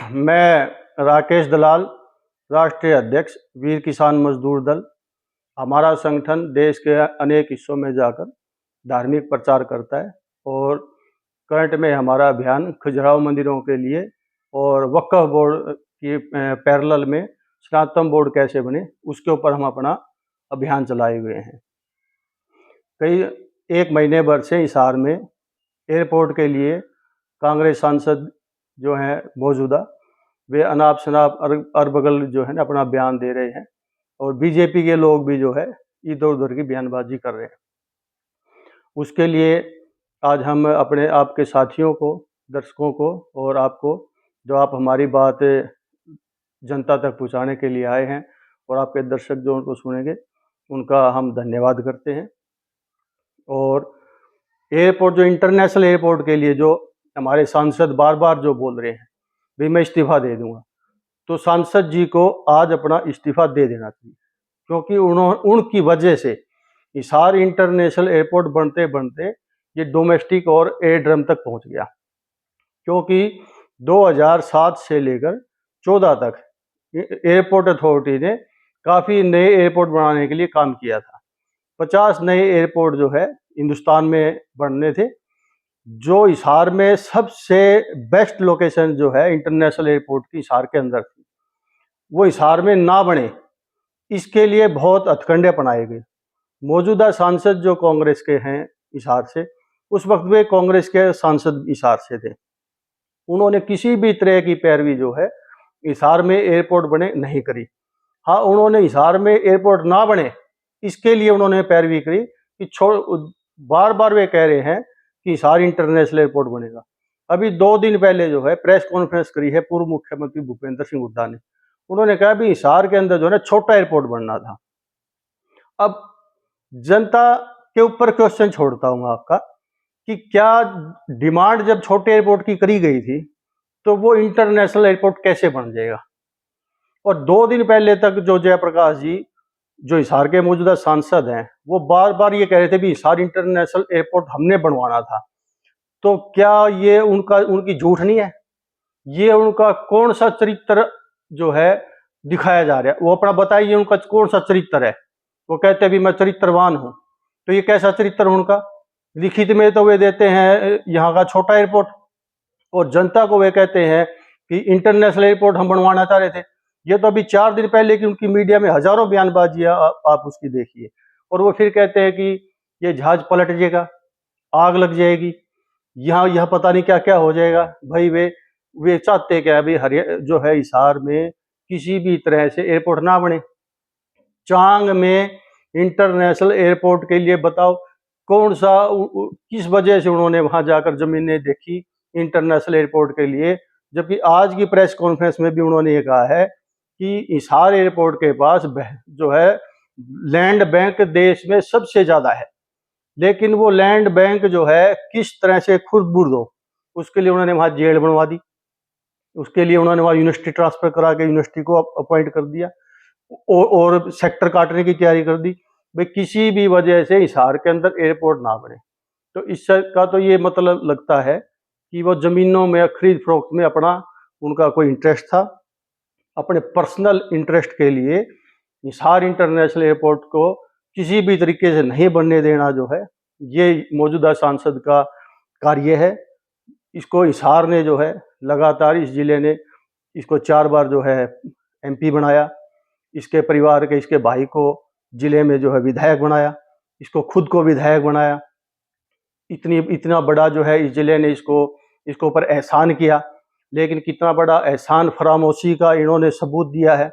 मैं राकेश दलाल, राष्ट्रीय अध्यक्ष वीर किसान मजदूर दल। हमारा संगठन देश के अनेक हिस्सों में जाकर धार्मिक प्रचार करता है और करंट में हमारा अभियान खजुराहो मंदिरों के लिए और वक्फ बोर्ड की पैरेलल में सनातन बोर्ड कैसे बने उसके ऊपर हम अपना अभियान चलाए हुए हैं। कई एक महीने भर से हिसार में एयरपोर्ट के लिए कांग्रेस सांसद जो हैं मौजूदा, वे अनाप शनाप अरबगल जो है ना अपना बयान दे रहे हैं और बीजेपी के लोग भी जो है इधर उधर की बयानबाजी कर रहे हैं। उसके लिए आज हम अपने आपके साथियों को, दर्शकों को और आपको, जो आप हमारी बात जनता तक पहुंचाने के लिए आए हैं और आपके दर्शक जो उनको सुनेंगे, उनका हम धन्यवाद करते हैं। और एयरपोर्ट, जो इंटरनेशनल एयरपोर्ट के लिए जो हमारे सांसद बार बार जो बोल रहे हैं भी मैं इस्तीफा दे दूंगा, तो सांसद जी को आज अपना इस्तीफा दे देना चाहिए, क्योंकि उनकी वजह से हिसार इंटरनेशनल एयरपोर्ट बनते बनते ये डोमेस्टिक और एयरड्रम तक पहुंच गया। क्योंकि 2007 से लेकर 14 तक एयरपोर्ट अथॉरिटी ने काफ़ी नए एयरपोर्ट बनाने के लिए काम किया था। 50 नए एयरपोर्ट जो है हिंदुस्तान में बनने थे। जो हिसार में सबसे बेस्ट लोकेशन जो है इंटरनेशनल एयरपोर्ट की हिसार के अंदर थी, वो हिसार में ना बने, इसके लिए बहुत हथकंडे अपनाए गए। मौजूदा सांसद जो कांग्रेस के हैं हिसार से, उस वक्त वे कांग्रेस के सांसद हिसार से थे, उन्होंने किसी भी तरह की पैरवी जो है हिसार में एयरपोर्ट बने नहीं करी। हाँ, उन्होंने हिसार में एयरपोर्ट ना बने इसके लिए उन्होंने पैरवी करी कि बार बार वे कह रहे हैं कि हिसार इंटरनेशनल एयरपोर्ट बनेगा। अभी 2 दिन पहले जो है प्रेस कॉन्फ्रेंस करी है पूर्व मुख्यमंत्री भूपेंद्र सिंह हुड्डा ने। उन्होंने कहा भी हिसार के अंदर जो है ना छोटा एयरपोर्ट बनना था। अब जनता के ऊपर क्वेश्चन छोड़ता हूँ आपका कि क्या डिमांड जब छोटे एयरपोर्ट की करी गई थी तो वो इंटरनेशनल एयरपोर्ट कैसे बन जाएगा? और 2 दिन पहले तक जो जयप्रकाश जी, जो हिसार के मौजूदा सांसद हैं, वो बार बार ये कह रहे थे भी हिसार इंटरनेशनल एयरपोर्ट हमने बनवाना था। तो क्या ये उनकी झूठ नहीं है? ये उनका कौन सा चरित्र जो है दिखाया जा रहा है? वो अपना बताइए, उनका कौन सा चरित्र है? वो कहते हैं भी मैं चरित्रवान हूं, तो ये कैसा चरित्र उनका? लिखित में तो वे देते हैं यहाँ का छोटा एयरपोर्ट, और जनता को वे कहते हैं कि इंटरनेशनल एयरपोर्ट हम बनवाना चाह रहे थे। ये तो अभी 4 दिन पहले की उनकी मीडिया में हजारों बयानबाजियां आप उसकी देखिए, और वो फिर कहते हैं कि ये जहाज पलट जाएगा, आग लग जाएगी, यहाँ पता नहीं क्या क्या हो जाएगा। भाई वे चाहते क्या अभी जो है हिसार में किसी भी तरह से एयरपोर्ट ना बने। चांग में इंटरनेशनल एयरपोर्ट के लिए बताओ कौन सा किस वजह से उन्होंने वहां जाकर जमीनें देखी इंटरनेशनल एयरपोर्ट के लिए, जबकि आज की प्रेस कॉन्फ्रेंस में भी उन्होंने ये कहा है कि हिसार एयरपोर्ट के पास जो है लैंड बैंक देश में सबसे ज्यादा है, लेकिन वो लैंड बैंक जो है किस तरह से खुर्द-बुर्द हो, उसके लिए उन्होंने वहां जेल बनवा दी। उसके लिए उन्होंने वहां यूनिवर्सिटी ट्रांसफर करा के यूनिवर्सिटी को अपॉइंट कर दिया और सेक्टर काटने की तैयारी कर दी। भाई किसी भी वजह से हिसार के अंदर एयरपोर्ट ना बने, तो इसका तो ये मतलब लगता है कि वो जमीनों में खरीद फरोख्त में अपना उनका कोई इंटरेस्ट था। अपने पर्सनल इंटरेस्ट के लिए हिसार इंटरनेशनल एयरपोर्ट को किसी भी तरीके से नहीं बनने देना जो है, ये मौजूदा सांसद का कार्य है। इसको हिसार ने जो है लगातार, इस जिले ने इसको 4 बार जो है एमपी बनाया, इसके परिवार के, इसके भाई को जिले में जो है विधायक बनाया, इसको खुद को विधायक बनाया। इतना बड़ा जो है इस जिले ने इसको ऊपर एहसान किया, लेकिन कितना बड़ा एहसान फरामोशी का इन्होंने सबूत दिया है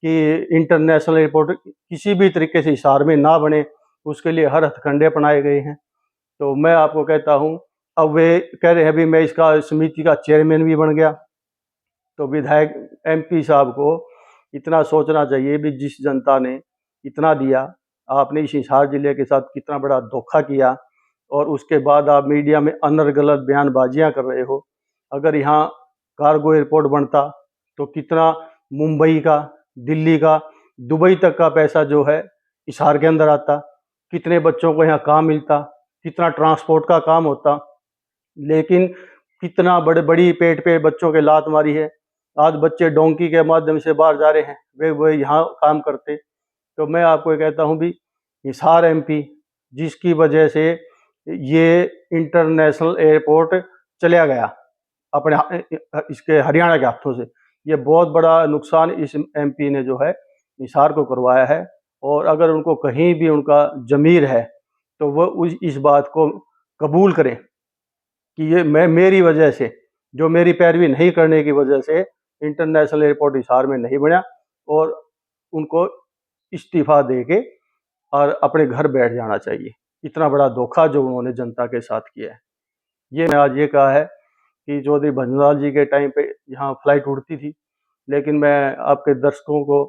कि इंटरनेशनल एयरपोर्ट किसी भी तरीके से हिसार में ना बने, उसके लिए हर हथकंडे अपनाए गए हैं। तो मैं आपको कहता हूं, अब वे कह रहे हैं अभी मैं इसका समिति का चेयरमैन भी बन गया। तो विधायक एमपी साहब को इतना सोचना चाहिए भी जिस जनता ने इतना दिया, आपने इस हिसार जिले के साथ कितना बड़ा धोखा किया, और उसके बाद आप मीडिया में अनर्गल बयानबाजियां कर रहे हो। अगर यहाँ कार्गो एयरपोर्ट बनता तो कितना मुंबई का, दिल्ली का, दुबई तक का पैसा जो है हिसार के अंदर आता, कितने बच्चों को यहाँ काम मिलता, कितना ट्रांसपोर्ट का काम होता। लेकिन कितना बड़ी पेट पे बच्चों के लात मारी है, आज बच्चे डोंकी के माध्यम से बाहर जा रहे हैं, वे यहाँ काम करते। तो मैं आपको ये कहता हूँ भी हिसार एमपी, जिसकी वजह से ये इंटरनेशनल एयरपोर्ट चला गया अपने इसके हरियाणा के हाथों से, ये बहुत बड़ा नुकसान इस एमपी ने जो है हिसार को करवाया है। और अगर उनको कहीं भी उनका ज़मीर है तो वह इस बात को कबूल करें कि ये मेरी वजह से, जो मेरी पैरवी नहीं करने की वजह से इंटरनेशनल एयरपोर्ट हिसार में नहीं बना, और उनको इस्तीफ़ा दे के और अपने घर बैठ जाना चाहिए। इतना बड़ा धोखा जो उन्होंने जनता के साथ किया है। ये मैं आज ये कहा है कि चौधरी भंजलाल जी के टाइम पे यहाँ फ्लाइट उड़ती थी, लेकिन मैं आपके दर्शकों को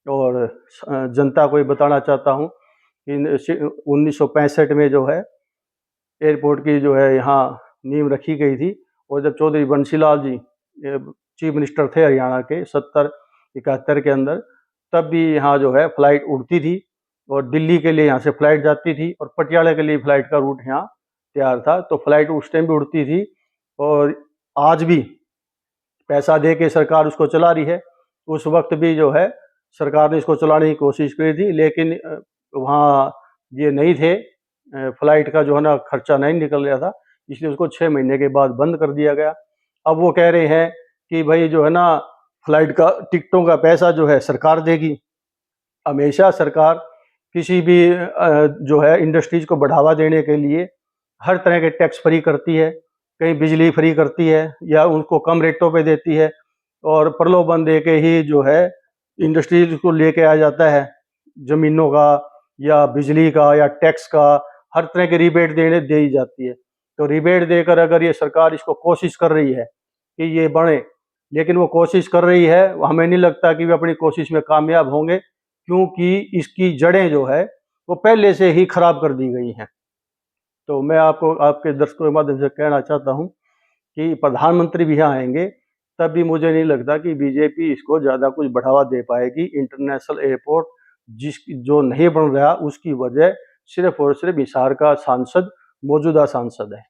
और जनता को ये बताना चाहता हूँ कि 1965 में जो है एयरपोर्ट की जो है यहाँ नींव रखी गई थी, और जब चौधरी बंसीलाल जी चीफ मिनिस्टर थे हरियाणा के 70-71 के अंदर, तब भी यहाँ जो है फ्लाइट उड़ती थी, और दिल्ली के लिए यहाँ से फ्लाइट जाती थी, और पटियाला के लिए फ्लाइट का रूट यहाँ तैयार था। तो फ्लाइट उस टाइम भी उड़ती थी, और आज भी पैसा दे के सरकार उसको चला रही है। उस वक्त भी जो है सरकार ने इसको चलाने की कोशिश करी थी, लेकिन वहाँ ये नहीं थे, फ्लाइट का जो है ना खर्चा नहीं निकल रहा था, इसलिए उसको 6 महीने के बाद बंद कर दिया गया। अब वो कह रहे हैं कि भाई जो है ना फ्लाइट का टिकटों का पैसा जो है सरकार देगी। हमेशा सरकार किसी भी जो है इंडस्ट्रीज को बढ़ावा देने के लिए हर तरह के टैक्स फ्री करती है, कहीं बिजली फ्री करती है या उनको कम रेटों पे देती है, और प्रलोभन दे के ही जो है इंडस्ट्रीज को लेके आ जाता है, ज़मीनों का या बिजली का या टैक्स का, हर तरह के रिबेट दे ही जाती है। तो रिबेट देकर अगर ये सरकार इसको कोशिश कर रही है कि ये बढ़े, लेकिन वो कोशिश कर रही है, हमें नहीं लगता कि वे अपनी कोशिश में कामयाब होंगे, क्योंकि इसकी जड़ें जो है वो पहले से ही खराब कर दी गई हैं। तो मैं आपको आपके दर्शकों के माध्यम से कहना चाहता हूँ कि प्रधानमंत्री भी यहाँ आएंगे, तब भी मुझे नहीं लगता कि बीजेपी इसको ज़्यादा कुछ बढ़ावा दे पाएगी। इंटरनेशनल एयरपोर्ट जो नहीं बन रहा, उसकी वजह सिर्फ और सिर्फ हिसार का सांसद, मौजूदा सांसद है।